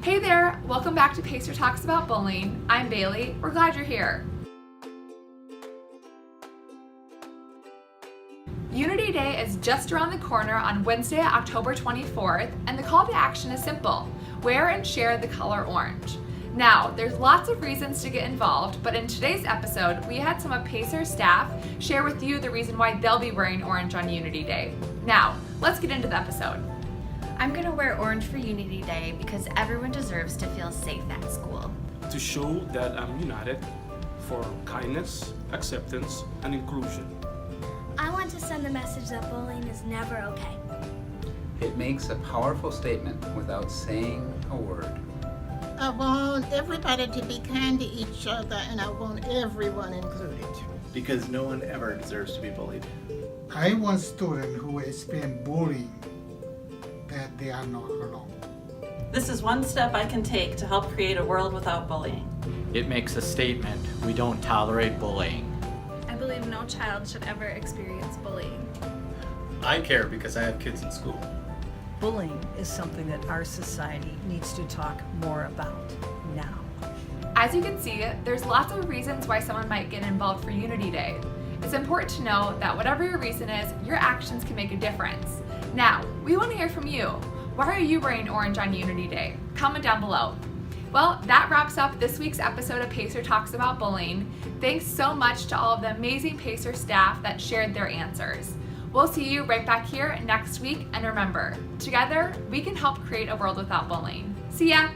Hey there, welcome back to Pacer Talks About Bullying. I'm Bailey, we're glad you're here. Unity Day is just around the corner on Wednesday, October 24th, and the call to action is simple. Wear and share the color orange. Now, there's lots of reasons to get involved, but in today's episode, we had some of Pacer's staff share with you the reason why they'll be wearing orange on Unity Day. Now, let's get into the episode. I'm gonna wear orange for Unity Day because everyone deserves to feel safe at school. To show that I'm united for kindness, acceptance, and inclusion. I want to send the message that bullying is never okay. It makes a powerful statement without saying a word. I want everybody to be kind to each other, and I want everyone included. Because no one ever deserves to be bullied. I want students who experience bullying that they are not alone. This is one step I can take to help create a world without bullying. It makes a statement. We don't tolerate bullying. I believe no child should ever experience bullying. I care because I have kids in school. Bullying is something that our society needs to talk more about now. As you can see, there's lots of reasons why someone might get involved for Unity Day. It's important to know that whatever your reason is, your actions can make a difference. Now, we want to hear from you. Why are you wearing orange on Unity Day? Comment down below. Well, that wraps up this week's episode of Pacer Talks About Bullying. Thanks so much to all of the amazing Pacer staff that shared their answers. We'll see you right back here next week, and remember, together we can help create a world without bullying. See ya!